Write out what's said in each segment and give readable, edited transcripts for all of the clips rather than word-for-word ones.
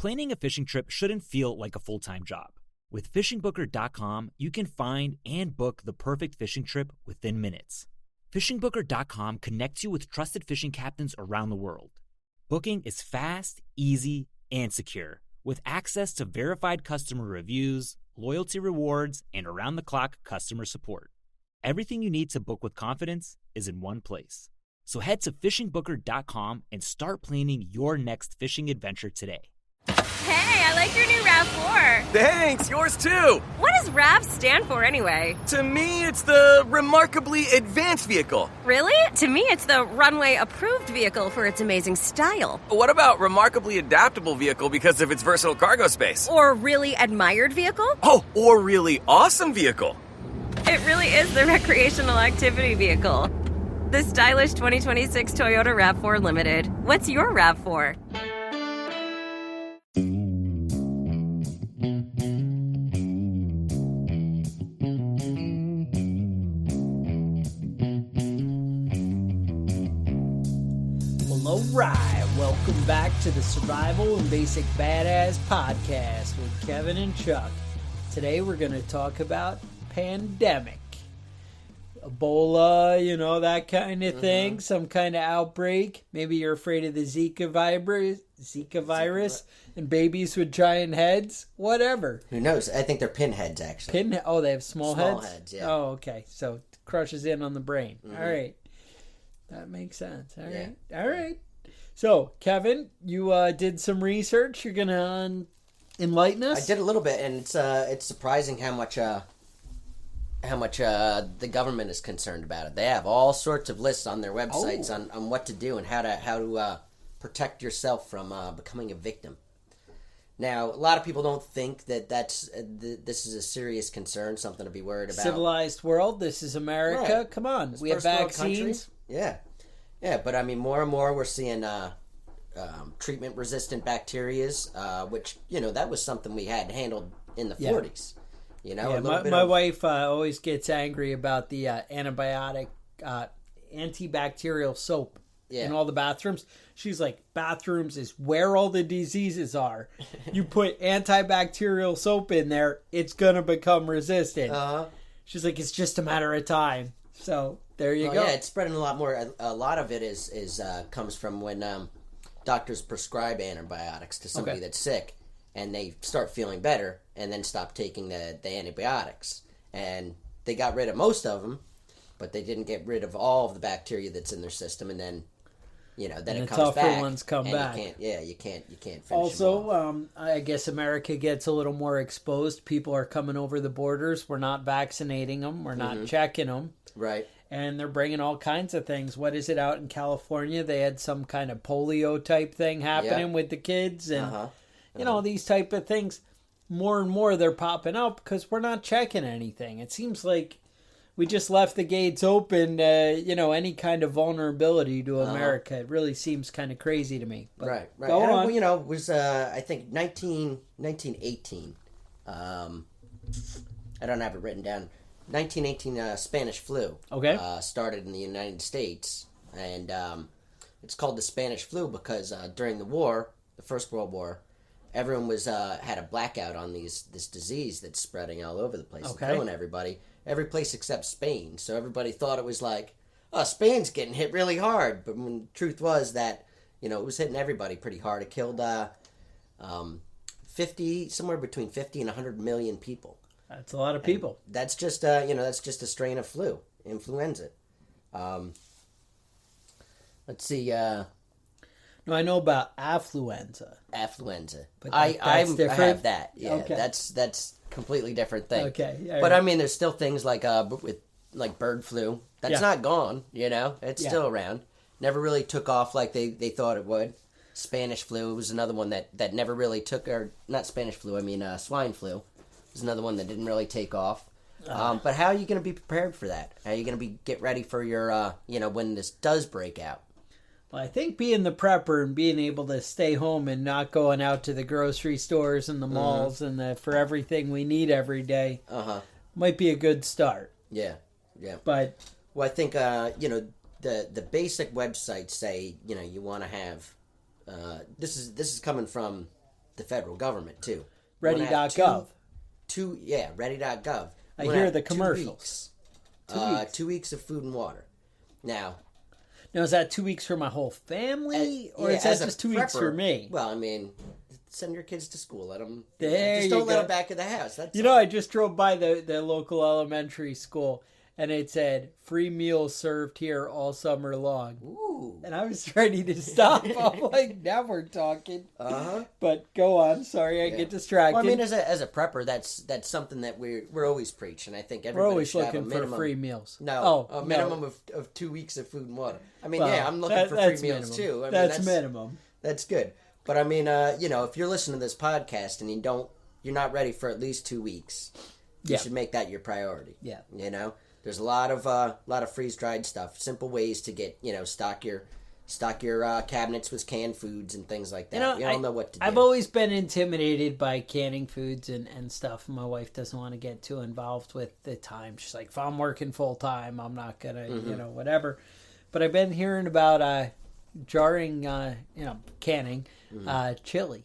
Planning a fishing trip shouldn't feel like a full-time job. With FishingBooker.com, you can find and book the perfect fishing trip within minutes. FishingBooker.com connects you with trusted fishing captains around the world. Booking is fast, easy, and secure, with access to verified customer reviews, loyalty rewards, and around-the-clock customer support. Everything you need to book with confidence is in one place. So head to FishingBooker.com and start planning your next fishing adventure today. Hey, I like your new RAV4. Thanks, yours too. What does RAV stand for anyway? To me, it's the Remarkably Advanced Vehicle. Really? To me, it's the Runway Approved Vehicle for its amazing style. What about Remarkably Adaptable Vehicle because of its versatile cargo space? Or Really Admired Vehicle? Oh, or Really Awesome Vehicle. It really is the recreational activity vehicle. The stylish 2026 Toyota RAV4 Limited. What's your RAV4? Alright, welcome back to the Survival and Basic Badass Podcast with Kevin and Chuck. Today we're going to talk about pandemic. Ebola, you know, that kind of thing. Some kind of outbreak. Maybe you're afraid of the Zika virus and babies with giant heads. Whatever. Who knows? I think they're pinheads, actually. Oh, they have small heads? Small heads, yeah. Oh, okay. So it crushes in on the brain. Mm-hmm. All right. That makes sense. All right. Yeah. All right. So, Kevin, you did some research. You're going to enlighten us? I did a little bit, and it's surprising how much the government is concerned about it. They have all sorts of lists on their websites on what to do and how to protect yourself from becoming a victim. Now, a lot of people don't think that this is a serious concern, something to be worried about. Civilized world. This is America. Right. Come on. This We have first world country. vaccines. Yeah, but I mean, more and more we're seeing treatment-resistant bacterias, which, you know, that was something we had handled in the 40s. You know, my wife always gets angry about the antibacterial soap in all the bathrooms. She's like, bathrooms is where all the diseases are. You put antibacterial soap in there, it's going to become resistant. She's like, it's just a matter of time. So there you go. Yeah, it's spreading a lot more. A lot of it comes from when doctors prescribe antibiotics to somebody that's sick, and they start feeling better, and then stop taking the antibiotics. And they got rid of most of them, but they didn't get rid of all of the bacteria that's in their system. And then, you know, then and it the comes tougher back. ones come back. You can't finish also, them all. I guess America gets a little more exposed. People are coming over the borders. We're not vaccinating them. We're not checking them. Right. And they're bringing all kinds of things. What is it out in California? They had some kind of polio type thing happening with the kids. And, you know, these type of things, more and more they're popping up because we're not checking anything. It seems like we just left the gates open, you know, any kind of vulnerability to America. It really seems kind of crazy to me. But right. Go on. You know, it was, I think, 1918. I don't have it written down. 1918 Spanish flu started in the United States, and it's called the Spanish flu because during the war, the First World War, everyone was had a blackout on this disease that's spreading all over the place, and killing everybody, every place except Spain. So everybody thought it was like, oh, Spain's getting hit really hard, but when the truth was that, you know, it was hitting everybody pretty hard. It killed somewhere between 50 and 100 million people. That's a lot of people. And that's just that's just a strain of influenza. Let's see. No, I know about affluenza. But that's I different? have that. Yeah, Okay. that's completely different thing. Okay, but I mean, there's still things like with like bird flu. That's not gone. You know, it's still around. Never really took off like they thought it would. Spanish flu was another one that never really took, or not Spanish flu. I mean, swine flu was another one that didn't really take off. But how are you going to be prepared for that? How are you going to get ready for your, when this does break out? Well, I think being the prepper and being able to stay home and not going out to the grocery stores and the malls and for everything we need every day might be a good start. Yeah. But well, I think the basic websites say you want to have this is coming from the federal government too. Ready.gov. Ready.gov. I hear the commercials. 2 weeks. 2 weeks of food and water. Now, is that 2 weeks for my whole family, or is that just 2 weeks for me? Well, I mean, send your kids to school. Let them. Just don't let them back in the house. That's I just drove by the local elementary school, and it said free meals served here all summer long. Ooh. And I was ready to stop. I'm like, now we're talking. But go on. Sorry, I get distracted. Well, I mean, as a prepper, that's something that we're always preaching. I think everybody we're always should looking have a minimum, for free meals. A minimum of 2 weeks of food and water. I mean, I'm looking for free meals too. I mean, that's minimum. That's good. But I mean, if you're listening to this podcast and you're not ready for at least 2 weeks, you should make that your priority. Yeah. There's a lot of freeze dried stuff. Simple ways to get stock your cabinets with canned foods and things like that. You don't know what to do. I've always been intimidated by canning foods and stuff. My wife doesn't want to get too involved with the time. She's like, if I'm working full time, I'm not gonna whatever. But I've been hearing about jarring, canning chili.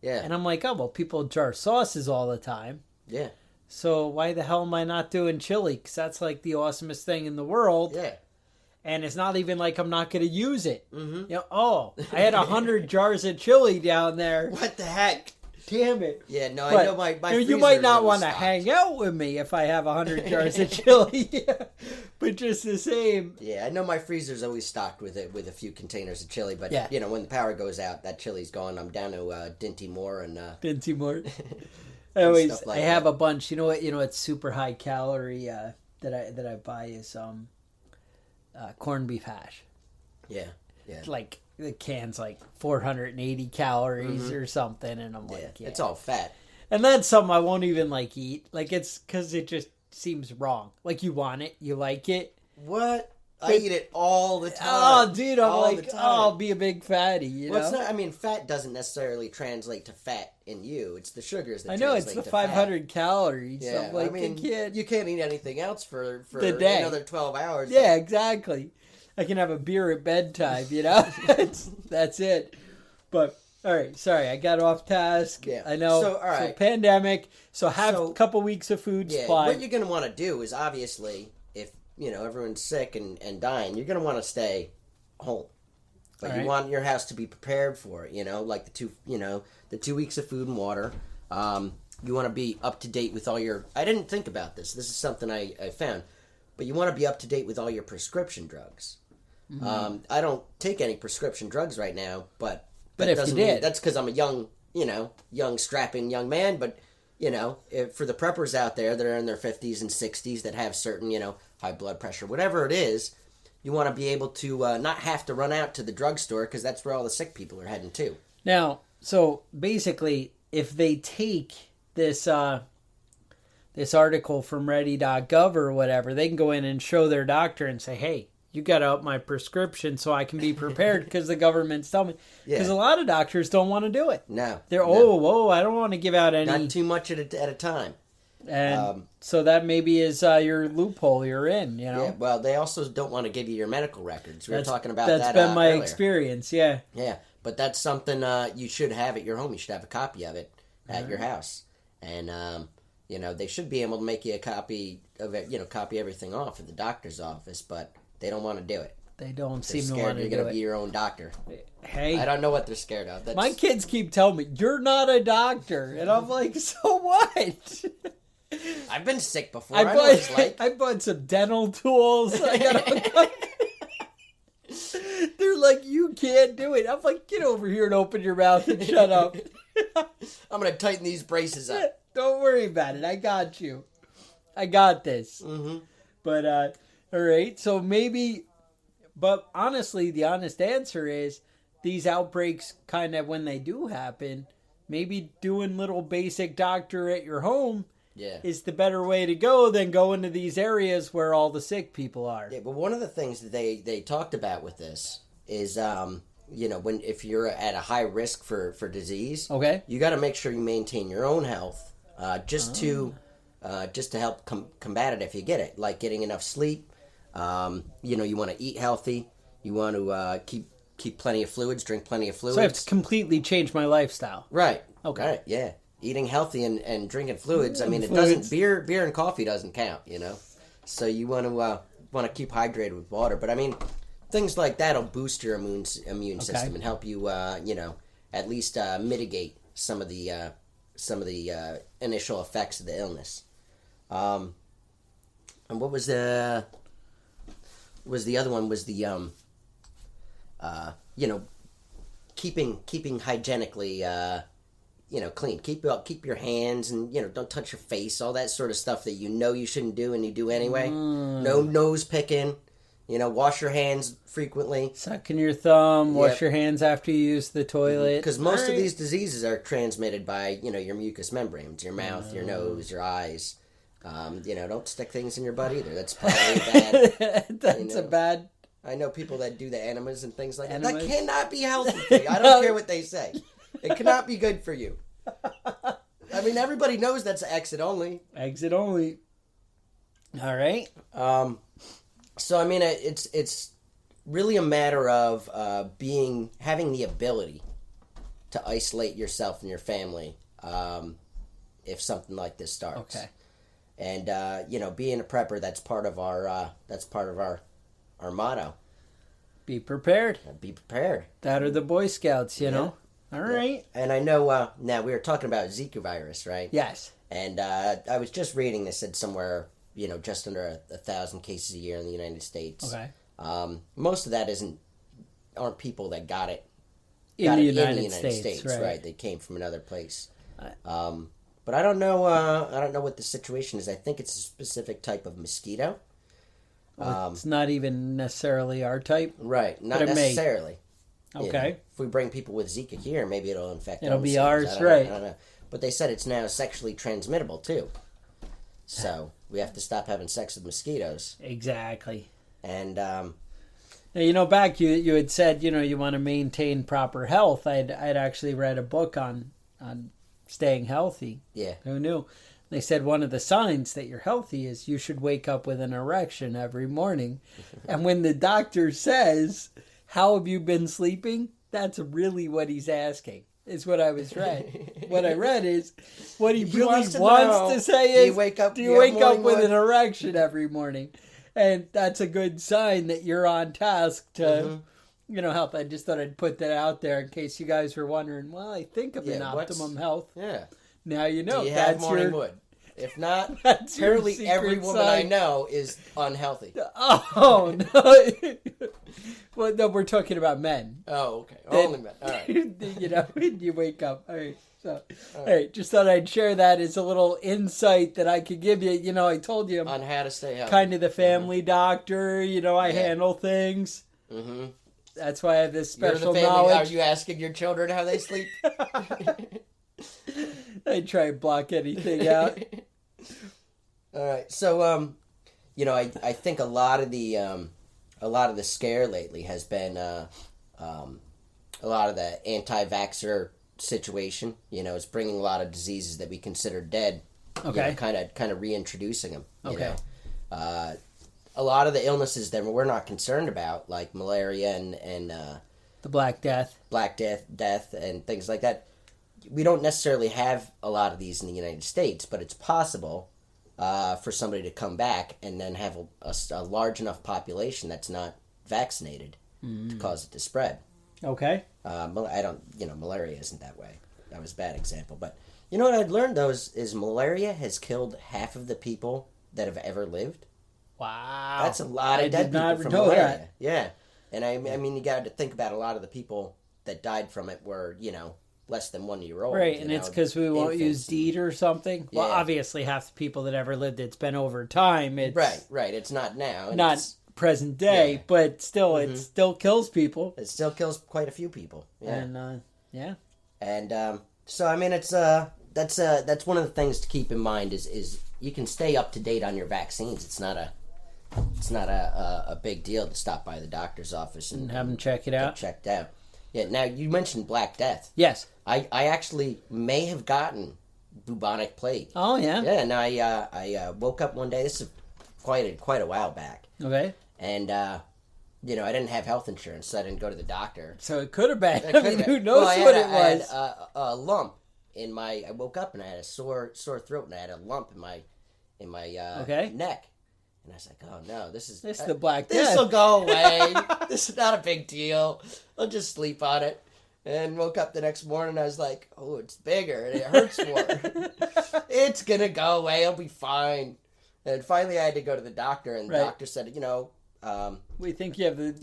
Yeah. And I'm like, oh well, people jar sauces all the time. Yeah. So why the hell am I not doing chili? Because that's like the awesomest thing in the world. Yeah. And it's not even like I'm not going to use it. Mm-hmm. I had 100 jars of chili down there. What the heck? Damn it. Yeah, no, I know my you might not want to hang out with me if I have 100 jars of chili. But just the same. Yeah, I know my freezer's always stocked with a few containers of chili. But, when the power goes out, that chili's gone. I'm down to Dinty Moore and... Dinty Moore. I have a bunch. You know what? It's super high calorie that I buy is corned beef hash. Yeah. It's like the can's like 480 calories or something, and I'm like, it's all fat. And that's something I won't even eat. It's because it just seems wrong. You want it, you like it. What? I eat it all the time. Oh, dude, I'll be a big fatty, Well, it's not, I mean, fat doesn't necessarily translate to fat in you. It's the sugars that translate to fat. I know, it's the 500 calories. Yeah, I mean, you can't eat anything else for the day. Another 12 hours. Yeah, exactly. I can have a beer at bedtime, That's it. But, all right, sorry, I got off task. Yeah. I know. So, all right. So, pandemic. So, have a couple weeks of food supply. What you're going to want to do is obviously... everyone's sick and dying, you're going to want to stay home. But you want your house to be prepared for it, like the 2 weeks of food and water. You want to be up to date with all your... I didn't think about this. This is something I found. But you want to be up to date with all your prescription drugs. Mm-hmm. I don't take any prescription drugs right now, but if you did... That's because I'm a young, strapping young man, but... for the preppers out there that are in their 50s and 60s that have certain, high blood pressure, whatever it is, you want to be able to not have to run out to the drugstore because that's where all the sick people are heading to. Now, so basically, if they take this this article from Ready.gov or whatever, they can go in and show their doctor and say, hey, you got to up my prescription so I can be prepared because the government's telling me. Because a lot of doctors don't want to do it. No. They're, I don't want to give out any. Not too much at a time. And so that maybe is your loophole you're in, Yeah, well, they also don't want to give you your medical records. We were talking about that That's been my earlier. experience, yeah. Yeah, but that's something you should have at your home. You should have a copy of it at your house. And, they should be able to make you a copy of it, copy everything off at the doctor's office, but... They don't want to do it. They don't seem to want to do it. They're scared you're going to be your own doctor. Hey. I don't know what they're scared of. My kids keep telling me, you're not a doctor. And I'm like, so what? I've been sick before. I know what it's like. I bought some dental tools. They're like, you can't do it. I'm like, get over here and open your mouth and shut up. I'm going to tighten these braces up. Don't worry about it. I got you. I got this. Mm-hmm. But, all right, so maybe, but honestly, the honest answer is these outbreaks kind of, when they do happen, maybe doing little basic doctor at your home is the better way to go than going to these areas where all the sick people are. Yeah, but one of the things that they talked about with this is, if you're at a high risk for disease, you got to make sure you maintain your own health just to help combat it if you get it, like getting enough sleep. You want to eat healthy. You want to keep plenty of fluids, drink plenty of fluids. So I have to completely change my lifestyle. Right. Okay. Right, yeah. Eating healthy and drinking fluids. I mean, it doesn't beer and coffee doesn't count, you know. So you want to keep hydrated with water, but I mean, things like that'll boost your immune system and help you at least mitigate some of the initial effects of the illness. And what was the other one? Was the keeping hygienically clean. Keep your hands and don't touch your face. All that sort of stuff that you shouldn't do and you do anyway. No nose picking. Wash your hands frequently. Sucking your thumb. Wash your hands after you use the toilet. Because most of these diseases are transmitted by your mucous membranes, your mouth, your nose, your eyes. Don't stick things in your butt either. That's probably bad. That's a bad. I know people that do the enemas and things like that. That cannot be healthy for you. I don't care what they say. It cannot be good for you. I mean, everybody knows that's exit only. Exit only. All right. So I mean, it's really a matter of having the ability to isolate yourself and your family if something like this starts. Okay. And being a prepper, that's part of our motto. Be prepared. Be prepared. That are the Boy Scouts, you know. All right. And I know now we were talking about Zika virus, right? Yes. And I was just reading this at somewhere, just under 1,000 cases a year in the United States. Okay. Most of that aren't people that got it in the United States, right? They came from another place. But I don't know. I don't know what the situation is. I think it's a specific type of mosquito. It's not even necessarily our type, right? Not necessarily. Okay. If we bring people with Zika here, maybe it'll infect. It'll be ours, right? I don't know. But they said it's now sexually transmittable too. So we have to stop having sex with mosquitoes. Exactly. And now, back you had said you want to maintain proper health. I'd actually read a book on staying healthy. Yeah. Who knew? They said one of the signs that you're healthy is you should wake up with an erection every morning. And when the doctor says, "How have you been sleeping?" that's really what he's asking. Is what I was read. What I read is what he really wants to say is, do you wake up with an erection every morning? And that's a good sign that you're on task to, help. I just thought I'd put that out there in case you guys were wondering, well, I think I'm in optimum health. Yeah. Now you know. Do you have morning wood? If not, apparently every woman I know is unhealthy. Oh, no. Well, no, we're talking about men. Oh, okay. Only men. All right. You wake up. All right. So, all right. Just thought I'd share that as a little insight that I could give you. I told you on how to stay healthy. Kind of the family doctor. I handle things. Mm-hmm. That's why I have this special knowledge. Are you asking your children how they sleep? I try and block anything out. All right. So, I think a lot of the scare lately has been a lot of the anti-vaxxer situation. It's bringing a lot of diseases that we consider dead. Okay. Kind of reintroducing them. Okay. A lot of the illnesses that we're not concerned about, like malaria and the Black Death, and things like that. We don't necessarily have a lot of these in the United States, but it's possible for somebody to come back and then have a large enough population that's not vaccinated to cause it to spread. Okay. Malaria isn't that way. That was a bad example. But what I'd learned, though, is malaria has killed half of the people that have ever lived. Wow. That's a lot of dead people from malaria. Yeah. And I mean, you got to think about a lot of the people that died from it were, less than 1 year old. Right, and it's because we won't use DEET or something. Yeah. Well, obviously, half the people that ever lived, it's been over time. It's right. It's not now. Not present day, but still, it still kills people. It still kills quite a few people. Yeah. And, And so, I mean, it's that's one of the things to keep in mind is you can stay up to date on your vaccines. It's not a big deal to stop by the doctor's office and have them check it out. Checked out. Yeah. Now you mentioned Black Death. Yes. I actually may have gotten bubonic plague. Oh yeah. Yeah. And I woke up one day. This is quite a while back. Okay. And you know, I didn't have health insurance, so I didn't go to the doctor. So it could have been. I mean, who knows what it was? I had a lump in my. I woke up and I had a sore throat, and I had a lump in my neck. And I was like, "Oh no, this is the Black Death. This will go away. This is not a big deal. I'll just sleep on it." And woke up the next morning, I was like, "Oh, it's bigger and it hurts more. It's gonna go away. I'll be fine." And finally, I had to go to the doctor, and the doctor said, "You know, we think you have the."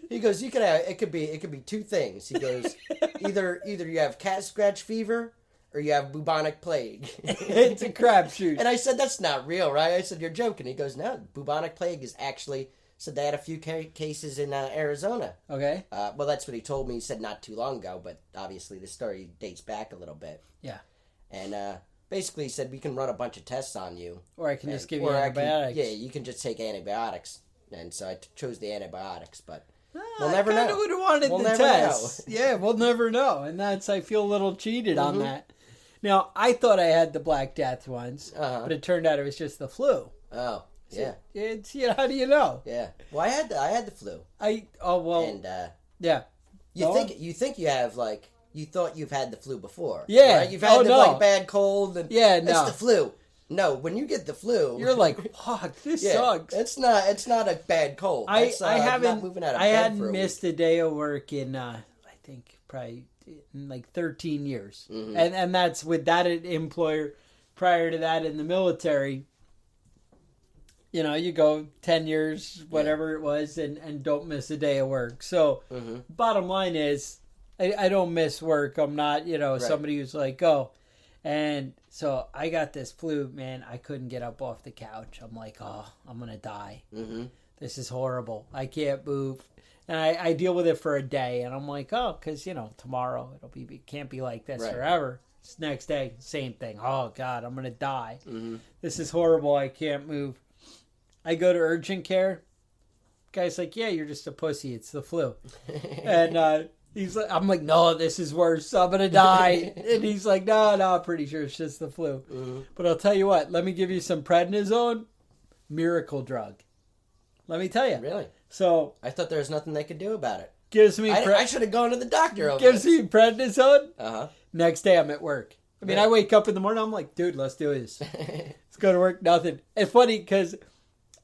He goes. You can have. It could be two things. He goes, either you have cat scratch fever or you have bubonic plague. It's a crapshoot. And I said, "That's not real, right?" I said, "You're joking." He goes, "No, bubonic plague is actually." Said they had a few cases in Arizona. Okay. Well, that's what he told me. He said not too long ago, but obviously the story dates back a little bit. Yeah. And basically he said, we can run a bunch of tests on you. Or I can just give you antibiotics. You can just take antibiotics. And so I chose the antibiotics, but we'll never know. I kind of would have wanted the test. Yeah, we'll never know. And I feel a little cheated on that. Now, I thought I had the Black Death once, but it turned out it was just the flu. Oh. Yeah, it's how do you know? Yeah, well, I had the flu. And yeah. You think you have you thought you've had the flu before? Yeah, right? You've had bad cold and it's the flu. No, when you get the flu, you're like, fuck, this sucks. It's not a bad cold. I haven't not moving out of bed hadn't missed a day of work in I think probably in like 13 years, and that's with that employer. Prior to that, in the military. You know, you go 10 years, whatever it was, and don't miss a day of work. So, bottom line is, I don't miss work. I'm not, somebody who's like, oh. And so I got this flu, man. I couldn't get up off the couch. I'm like, oh, I'm going to die. This is horrible. I can't move. And I deal with it for a day. And I'm like, oh, because, tomorrow it can't be like this forever. It's next day, same thing. Oh, God, I'm going to die. This is horrible. I can't move. I go to urgent care. Guy's like, yeah, you're just a pussy. It's the flu. And I'm like, no, this is worse. I'm going to die. And he's like, no, I'm pretty sure it's just the flu. But I'll tell you what, let me give you some prednisone. Miracle drug. Let me tell you. Really? So I thought there was nothing they could do about it. Gives me. I should have gone to the doctor. Gives me prednisone. Next day I'm at work. I mean, I wake up in the morning. I'm like, dude, let's do this. Let's go to work. Nothing. It's funny because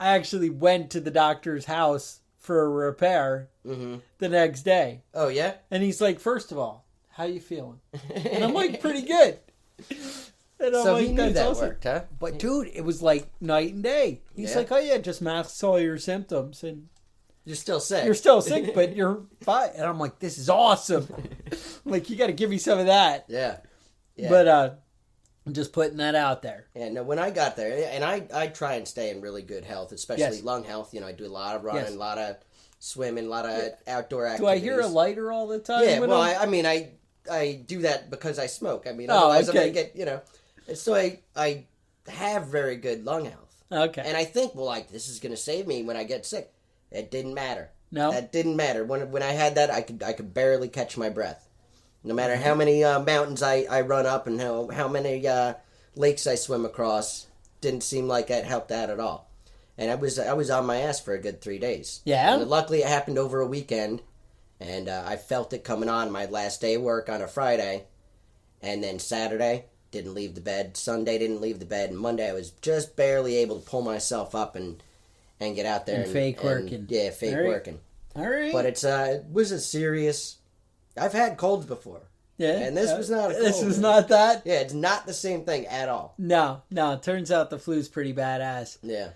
I actually went to the doctor's house for a repair the next day. Oh, yeah? And he's like, first of all, how you feeling? And I'm like, pretty good. And I'm so like, he knew that worked, huh? But, dude, it was like night and day. He's like, oh, yeah, just masks all your symptoms. And you're still sick. You're still sick, but you're fine. And I'm like, this is awesome. I'm like, you got to give me some of that. Yeah. But, I'm just putting that out there. Yeah, no, when I got there, and I try and stay in really good health, especially lung health. I do a lot of running, a lot of swimming, a lot of outdoor activities. Do I hear a lighter all the time? Yeah, well, I do that because I smoke. I mean, otherwise I'm going to get, So I have very good lung health. Okay. And I think, this is going to save me when I get sick. It didn't matter. No? That didn't matter. When I had that, I could barely catch my breath. No matter how many mountains I run up and how many lakes I swim across, didn't seem like it helped that at all. And I was on my ass for a good 3 days. Yeah? And luckily it happened over a weekend, and I felt it coming on my last day of work on a Friday. And then Saturday, didn't leave the bed. Sunday, didn't leave the bed. And Monday, I was just barely able to pull myself up and get out there. And fake working. Yeah, fake working. All right. But it was a serious... I've had colds before. Yeah. And this was not a cold. This was not that? Yeah, it's not the same thing at all. No. It turns out the flu's pretty badass. Yeah.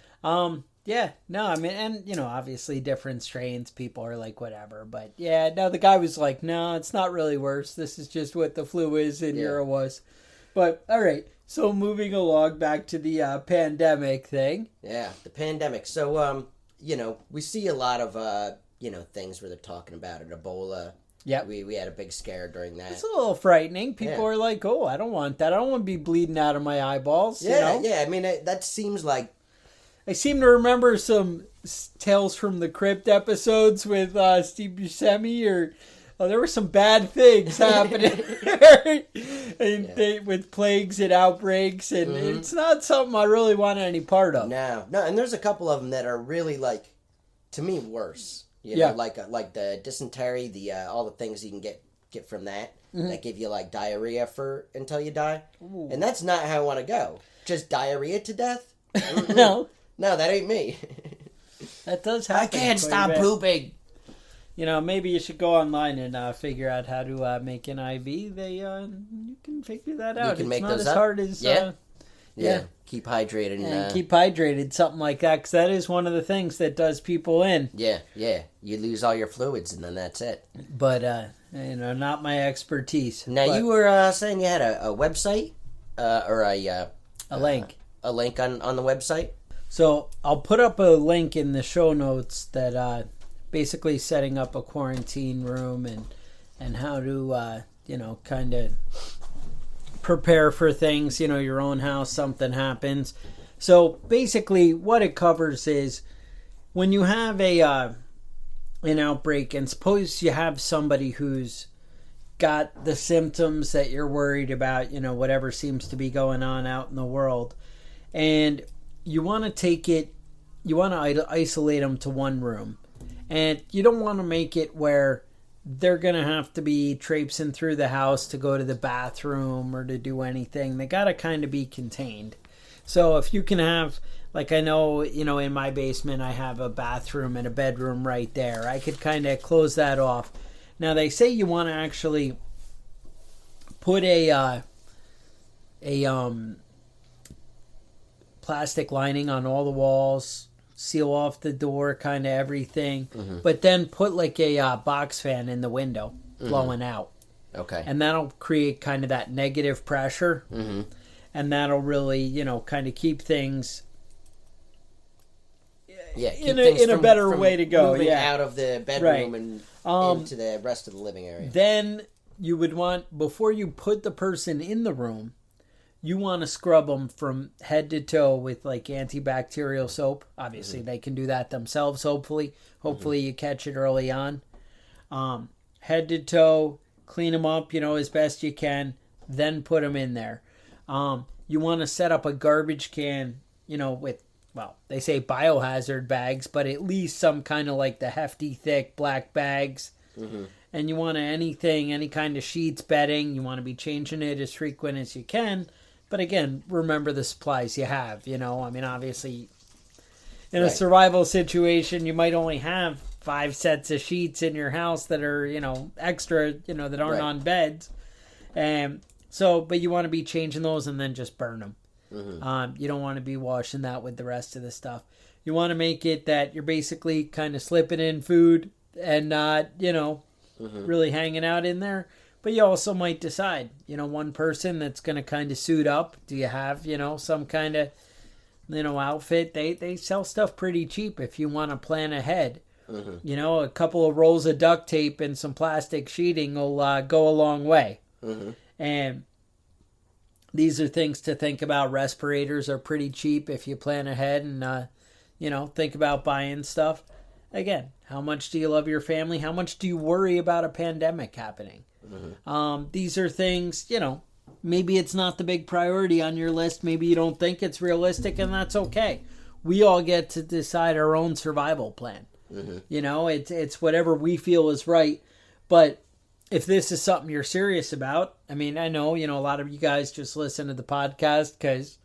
Yeah. No, I mean, and, obviously different strains, people are like, whatever. But, yeah, no, the guy was like, no, it's not really worse. This is just what the flu is and here it was. But, all right. So, moving along back to the pandemic thing. Yeah, the pandemic. So, we see a lot of, things where they're talking about it. Ebola. Yeah, we had a big scare during that. It's a little frightening. People are like, "Oh, I don't want that. I don't want to be bleeding out of my eyeballs." Yeah, yeah. I mean, that seems like. I seem to remember some Tales from the Crypt episodes with Steve Buscemi, there were some bad things happening, with plagues and outbreaks, and it's not something I really want any part of. No, and there's a couple of them that are really to me, worse. You know, like the dysentery, all the things you can get from that that give you like diarrhea until you die. Ooh. And that's not how I want to go. Just diarrhea to death? No, that ain't me. That does happen. I can't stop pooping. You know, maybe you should go online and figure out how to make an IV. You can figure that out. You can make those as hard as yeah. Keep hydrated and keep hydrated, something like that, because that is one of the things that does people in. Yeah. You lose all your fluids, and then that's it. But not my expertise. Now you were saying you had a website or a link, a link on the website. So I'll put up a link in the show notes that basically setting up a quarantine room and how to kind of prepare for things, your own house, something happens. So basically what it covers is when you have an outbreak, and suppose you have somebody who's got the symptoms that you're worried about, whatever seems to be going on out in the world, and you want to isolate them to one room. And you don't want to make it where they're going to have to be traipsing through the house to go to the bathroom or to do anything. They got to kind of be contained. So if you can have, like I know, in my basement I have a bathroom and a bedroom right there. I could kind of close that off. Now they say you want to actually put a plastic lining on all the walls, seal off the door, kind of everything, but then put like a box fan in the window blowing out. Okay. And that'll create kind of that negative pressure, and that'll really, kind of keep things in a better way to go. Moving out of the bedroom and into the rest of the living area. Then you would want, before you put the person in the room, you want to scrub them from head to toe with like antibacterial soap. Obviously, they can do that themselves, hopefully. Hopefully, you catch it early on. Head to toe, clean them up, as best you can, then put them in there. You want to set up a garbage can, with, they say biohazard bags, but at least some kind of like the hefty, thick black bags. And you want any kind of sheets, bedding, you want to be changing it as frequent as you can. But again, remember the supplies you have, obviously in a survival situation, you might only have 5 sets of sheets in your house that are, extra, that aren't on beds. But you want to be changing those and then just burn them. You don't want to be washing that with the rest of the stuff. You want to make it that you're basically kind of slipping in food and not, really hanging out in there. But you also might decide, one person that's going to kind of suit up. Do you have, some kind of, outfit? They sell stuff pretty cheap if you want to plan ahead. A couple of rolls of duct tape and some plastic sheeting will go a long way. And these are things to think about. Respirators are pretty cheap if you plan ahead and, think about buying stuff. Again, how much do you love your family? How much do you worry about a pandemic happening? These are things, maybe it's not the big priority on your list. Maybe you don't think it's realistic, and that's okay. We all get to decide our own survival plan. It's whatever we feel is right. But if this is something you're serious about, I know, a lot of you guys just listen to the podcast because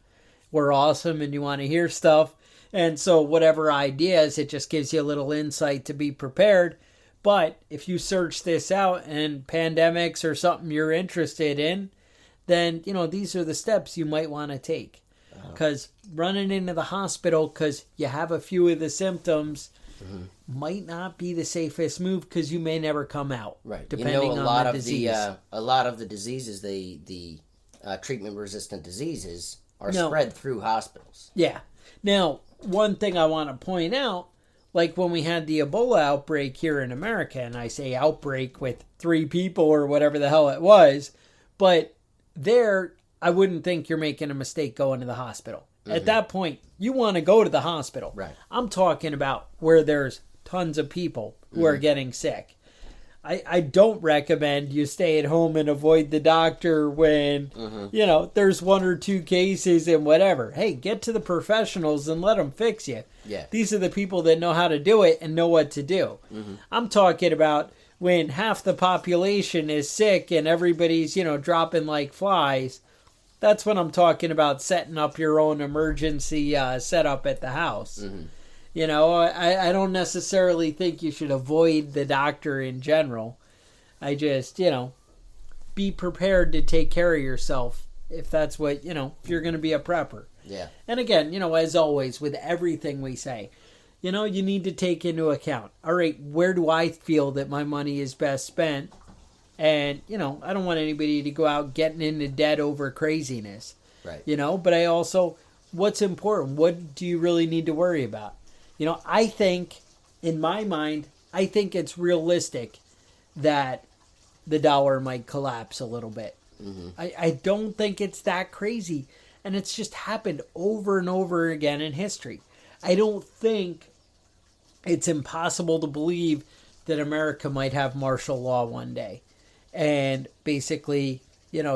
we're awesome and you want to hear stuff. And so whatever ideas, it just gives you a little insight to be prepared. But if you search this out and pandemics are something you're interested in, then, these are the steps you might want to take. Because running into the hospital because you have a few of the symptoms might not be the safest move because you may never come out. Right. Depending on the disease. A lot of the diseases, the treatment-resistant diseases are spread through hospitals. Yeah. Now, one thing I want to point out, like when we had the Ebola outbreak here in America, and I say outbreak with 3 people or whatever the hell it was, but there, I wouldn't think you're making a mistake going to the hospital. At that point, you want to go to the hospital. Right. I'm talking about where there's tons of people who are getting sick. I don't recommend you stay at home and avoid the doctor when, there's 1 or 2 cases and whatever. Hey, get to the professionals and let them fix you. Yeah. These are the people that know how to do it and know what to do. I'm talking about when half the population is sick and everybody's, dropping like flies. That's when I'm talking about setting up your own emergency setup at the house. I don't necessarily think you should avoid the doctor in general. I just, be prepared to take care of yourself if that's what, if you're going to be a prepper. Yeah. And again, as always, with everything we say, you need to take into account, all right, where do I feel that my money is best spent? And, I don't want anybody to go out getting into debt over craziness. Right. But I also, what's important? What do you really need to worry about? I think, in my mind, I think it's realistic that the dollar might collapse a little bit. I don't think it's that crazy. And it's just happened over and over again in history. I don't think it's impossible to believe that America might have martial law one day. And basically,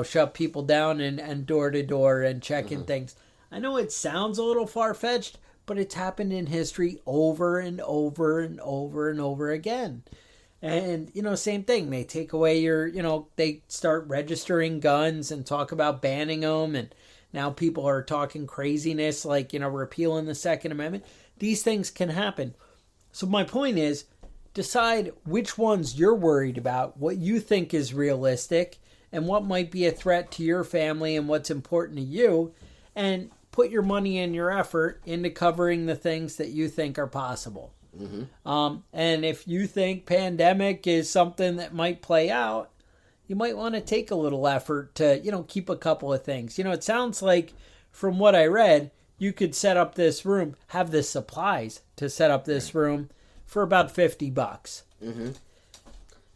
shut people down and door to door and checking things. I know it sounds a little far-fetched, but it's happened in history over and over and over and over again. And, same thing. They take away your, they start registering guns and talk about banning them. And now people are talking craziness like, repealing the Second Amendment. These things can happen. So my point is, decide which ones you're worried about, what you think is realistic, and what might be a threat to your family and what's important to you. And put your money and your effort into covering the things that you think are possible. And if you think pandemic is something that might play out, you might want to take a little effort to, keep a couple of things. It sounds like from what I read, you could set up this room, have the supplies to set up this room for about $50.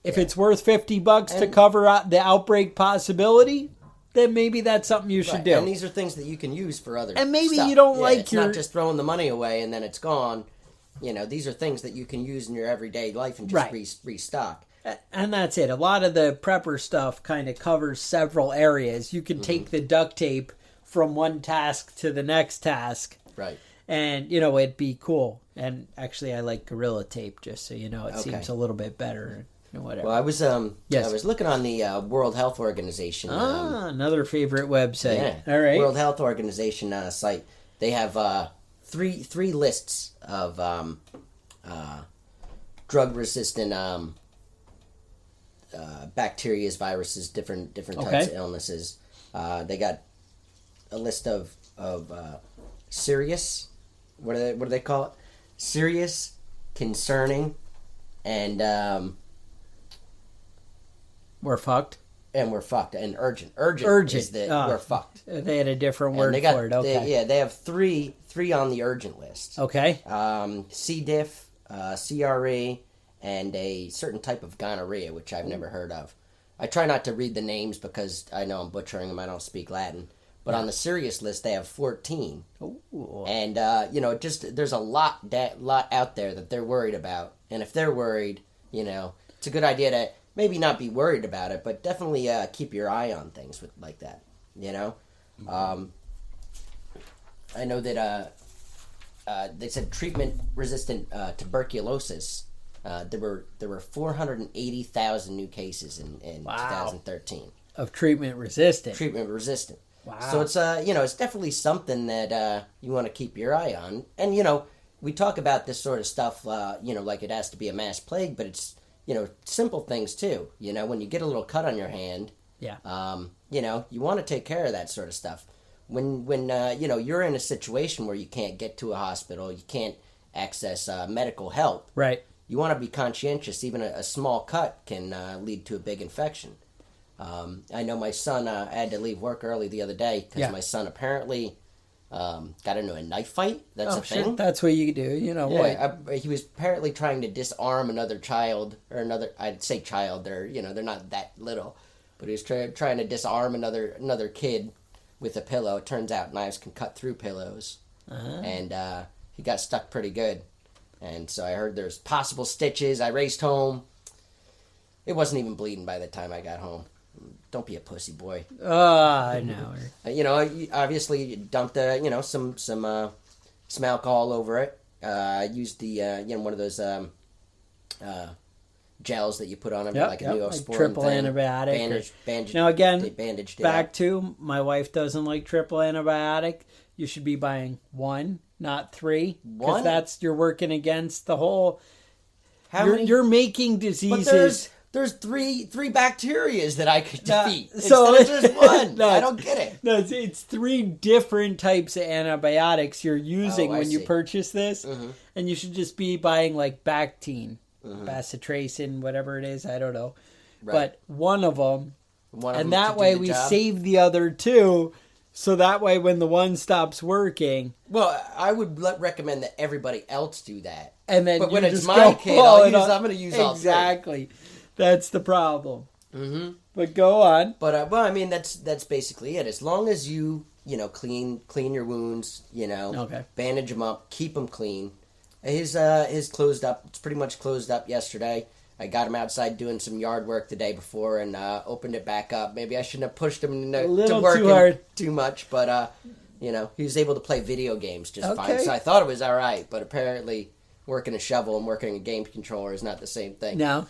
If it's worth $50 to cover out the outbreak possibility, then maybe that's something you should do. And these are things that you can use for other And maybe stuff. you don't it's not just throwing the money away and then it's gone. These are things that you can use in your everyday life and just restock. And that's it. A lot of the prepper stuff kind of covers several areas. You can take the duct tape from one task to the next task. Right. And, it'd be cool. And actually, I like Gorilla Tape, just so you know. It seems a little bit better. Whatever. Well, I was I was looking on the World Health Organization. Another favorite website. Yeah. All right. World Health Organization site. They have three lists of drug-resistant bacteria, viruses, different types of illnesses. They got a list of serious. What do they call it? Serious, concerning, and we're fucked. And we're fucked. And urgent. Urgent. Is we're fucked. They had a different word for it. Okay. They have three on the urgent list. Okay. C. diff, CRE, and a certain type of gonorrhea, which I've never heard of. I try not to read the names because I know I'm butchering them. I don't speak Latin. But on the serious list, they have 14. Ooh. And, there's a lot out there that they're worried about. And if they're worried, it's a good idea to maybe not be worried about it, but definitely keep your eye on things like that, I know that they said treatment-resistant tuberculosis. There were 480,000 new cases in 2013 of treatment-resistant. Treatment-resistant. Wow. So it's it's definitely something that you want to keep your eye on. And we talk about this sort of stuff, like it has to be a mass plague, but it's simple things too. When you get a little cut on your hand, you want to take care of that sort of stuff. When you're in a situation where you can't get to a hospital, you can't access medical help. Right. You want to be conscientious. Even a small cut can lead to a big infection. I know my son had to leave work early the other day because my son apparently got into a knife fight. That's a thing. Shit, that's what you do. He was apparently trying to disarm another child or another. I'd say child. They're not that little, but he was trying to disarm another kid with a pillow. It turns out knives can cut through pillows, and he got stuck pretty good. And so I heard there's possible stitches. I raced home. It wasn't even bleeding by the time I got home. Don't be a pussy, boy. I know. You know, obviously you dumped some alcohol over it. Used the one of those gels that you put on them, like a Neosporin like triple thing. Antibiotic. Bandage. Now again, bandaged back to my wife doesn't like triple antibiotic. You should be buying 1, not 3, because that's you're working against the whole. You're making diseases. But there's three bacterias that I could defeat so instead of just one. I don't get it. No, it's 3 different types of antibiotics you're using when you purchase this, and you should just be buying like Bactine, bacitracin, whatever it is. I don't know, but one of them, and that way we save the other 2. So that way, when the one stops working... Well, I would recommend that everybody else do that. And then but when it's my kid, I'm going to use all 3. Exactly. That's the problem. Mm-hmm. But go on. But, well, I mean, that's basically it. As long as you clean your wounds, bandage them up, keep them clean. His closed up. It's pretty much closed up yesterday. I got him outside doing some yard work the day before and opened it back up. Maybe I shouldn't have pushed him to work too much, but he was able to play video games just fine. So I thought it was all right, but apparently working a shovel and working a game controller is not the same thing. No.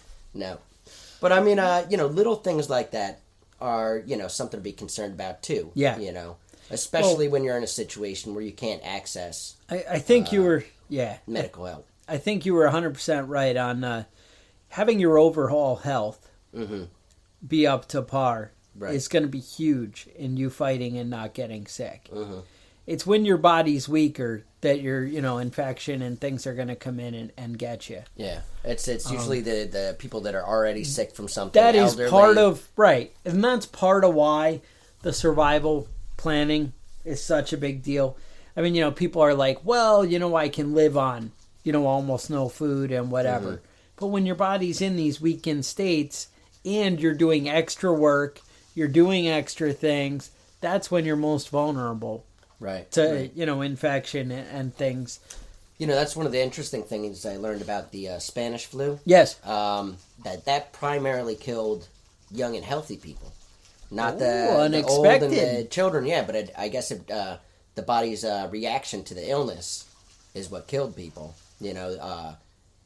But I mean, little things like that are something to be concerned about too. Yeah. Especially when you're in a situation where you can't access. I think you were medical help. I think you were 100% right on. Having your overall health be up to par is going to be huge in you fighting and not getting sick. It's when your body's weaker that your infection and things are going to come in and get you. Yeah, it's usually the people that are already sick from something. That is part of and that's part of why the survival planning is such a big deal. I mean, people are like, well, I can live on almost no food and whatever. But when your body's in these weakened states and you're doing extra work, you're doing extra things, that's when you're most vulnerable to, infection and things. That's one of the interesting things I learned about the Spanish flu. Yes. That primarily killed young and healthy people. Not the old and the children, but I guess the body's reaction to the illness is what killed people.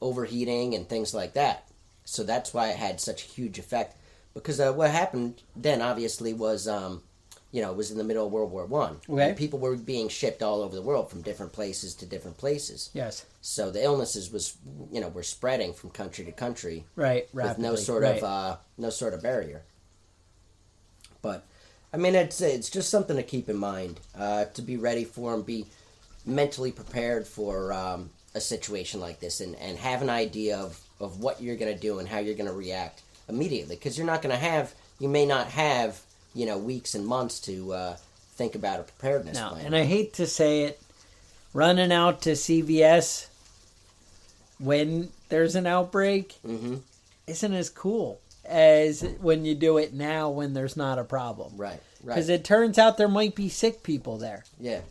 Overheating and things like that. So that's why it had such a huge effect. Because what happened then, obviously, was, it was in the middle of World War I. Okay. And people were being shipped all over the world from different places to different places. Yes. So the illnesses were spreading from country to country. Right, rapidly. With no sort of barrier. But, I mean, it's just something to keep in mind. To be ready for and be mentally prepared for... a situation like this and have an idea of what you're going to do and how you're going to react immediately, because you may not have weeks and months to think about a preparedness plan. And I hate to say it, running out to CVS when there's an outbreak isn't as cool as when you do it now when there's not a problem. Right. Because it turns out there might be sick people there. Yeah.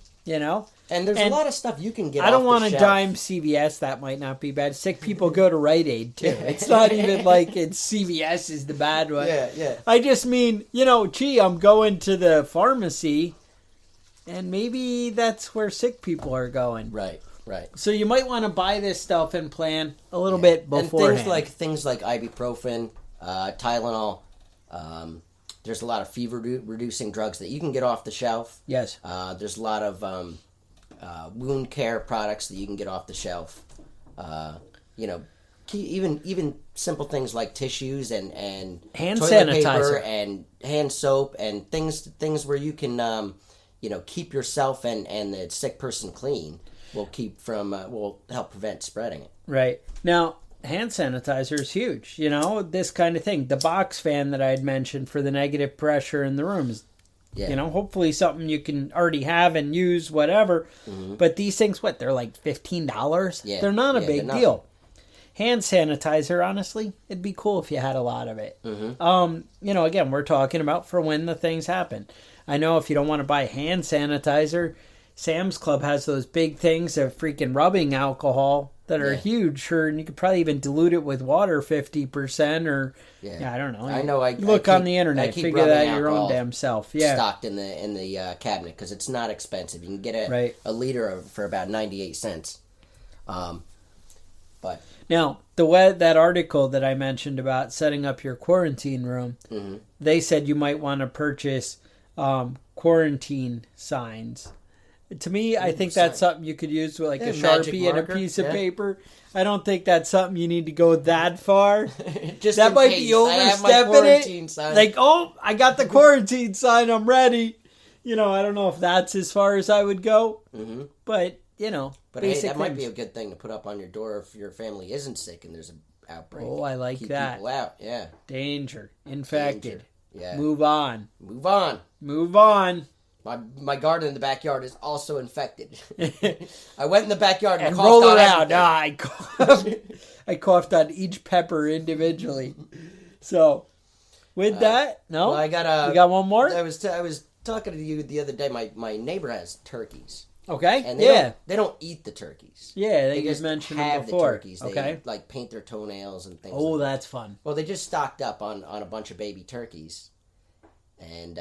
And there's a lot of stuff you can get. I don't want to dime CVS. That might not be bad. Sick people go to Rite Aid too. It's not even like it's CVS is the bad one. Yeah. I just mean, I'm going to the pharmacy, and maybe that's where sick people are going. Right. So you might want to buy this stuff and plan a little bit beforehand. And things like ibuprofen, Tylenol. There's a lot of fever-reducing drugs that you can get off the shelf. Yes. There's a lot of wound care products that you can get off the shelf. Even simple things like tissues and hand toilet sanitizer paper and hand soap and things where you can keep yourself and the sick person clean will help prevent spreading it. Right. Now, hand sanitizer is huge. This kind of thing. The box fan that I had mentioned for the negative pressure in the rooms. Yeah. Hopefully something you can already have and use, whatever. But these things, they're like $15? Yeah. They're not a big deal. Hand sanitizer, honestly, it'd be cool if you had a lot of it. Again, we're talking about for when the things happen. I know if you don't want to buy hand sanitizer, Sam's Club has those big things of freaking rubbing alcohol that are huge, sure, and you could probably even dilute it with water 50% or I don't know. I know. Look on the internet, figure that out your own damn self. Yeah, stocked in the cabinet because it's not expensive. You can get a liter for about 98 cents. But now that article that I mentioned about setting up your quarantine room, they said you might want to purchase quarantine signs. To me, I think that's something you could use with like a Sharpie and a piece of paper. I don't think that's something you need to go that far. Just that might be overstepping it. Sign. Like, oh, I got the quarantine sign. I'm ready. I don't know if that's as far as I would go. But, But hey, that might be a good thing to put up on your door if your family isn't sick and there's an outbreak. Oh, I like that. Keep people out, yeah. Danger. Infected. Danger. Yeah. Move on. Move on. Move on. My garden in the backyard is also infected. I went in the backyard and coughed roll on around. I coughed on each pepper individually. So, with that, no, well, you got one more. I was talking to you the other day. My neighbor has turkeys. Okay. And they don't eat the turkeys. Yeah, they just mentioned them before. The turkeys. They like paint their toenails and things. Oh, that's fun. Well, they just stocked up on a bunch of baby turkeys. And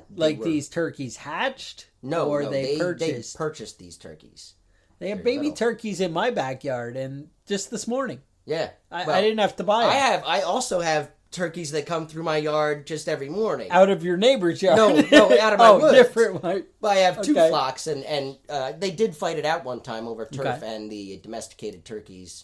these turkeys hatched? No, they purchased? They purchased these turkeys. They have baby turkeys in my backyard, and just this morning. Yeah. I didn't have to buy them. I also have turkeys that come through my yard just every morning. Out of your neighbor's yard? No, out of my woods. Different one. But I have two flocks, and they did fight it out one time over turf, and the domesticated turkeys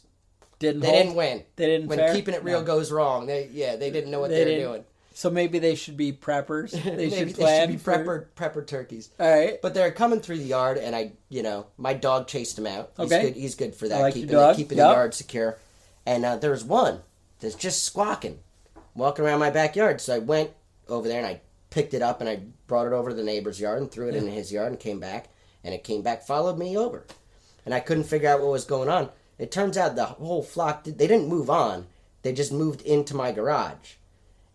didn't win. They didn't. When keeping it real goes wrong, they didn't know what they were doing. So maybe they should be preppers. They should be prepper turkeys. All right. But they're coming through the yard, and my dog chased them out. He's good for that, like keeping the yard secure. And there's one that's just squawking, walking around my backyard. So I went over there, and I picked it up, and I brought it over to the neighbor's yard and threw it in his yard and came back. And it came back, followed me over. And I couldn't figure out what was going on. It turns out the whole flock, they didn't move on. They just moved into my garage.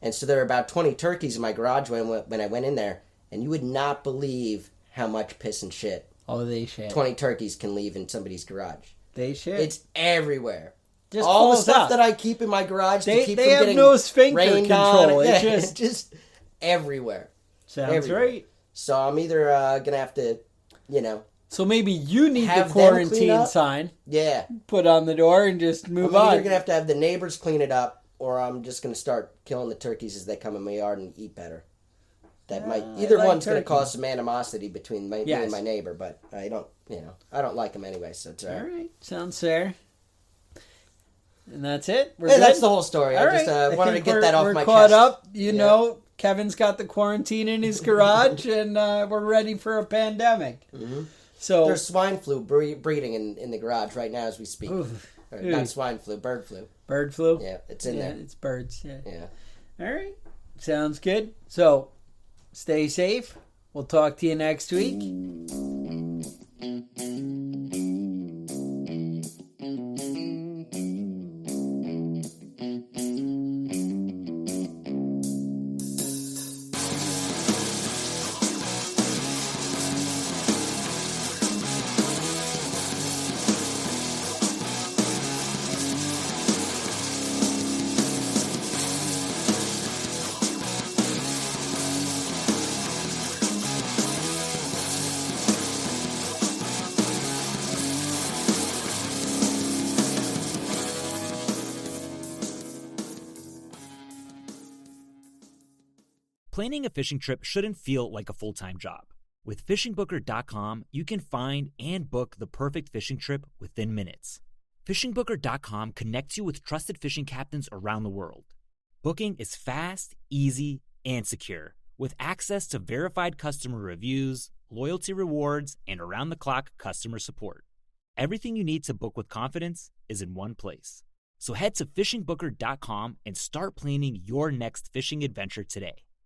And so there were about 20 turkeys in my garage when I went in there. And you would not believe how much piss and shit. Oh, they shit. 20 turkeys can leave in somebody's garage. They shit. It's everywhere. Just all the stuff that I keep in my garage to keep from getting they have no sphincter control. It's just everywhere. Sounds right. So I'm either going to have to, So maybe you need the quarantine sign. Yeah. Put on the door and just move on. I'm either going to have the neighbors clean it up, or I'm just going to start killing the turkeys as they come in my yard and eat better. Either one's going to cause some animosity between me and my neighbor, but I don't like them anyway, so it's all right. All right. Sounds fair. And that's it? That's the whole story. I just wanted to get that off my chest. We're caught up. You know, Kevin's got the quarantine in his garage, and we're ready for a pandemic. Mm-hmm. So there's swine flu breeding in the garage right now as we speak. Not swine flu, bird flu. Bird flu? Yeah, it's in there. It's birds, yeah. Yeah. All right. Sounds good. So, stay safe. We'll talk to you next week. Planning a fishing trip shouldn't feel like a full-time job. With FishingBooker.com, you can find and book the perfect fishing trip within minutes. FishingBooker.com connects you with trusted fishing captains around the world. Booking is fast, easy, and secure, with access to verified customer reviews, loyalty rewards, and around-the-clock customer support. Everything you need to book with confidence is in one place. So head to FishingBooker.com and start planning your next fishing adventure today.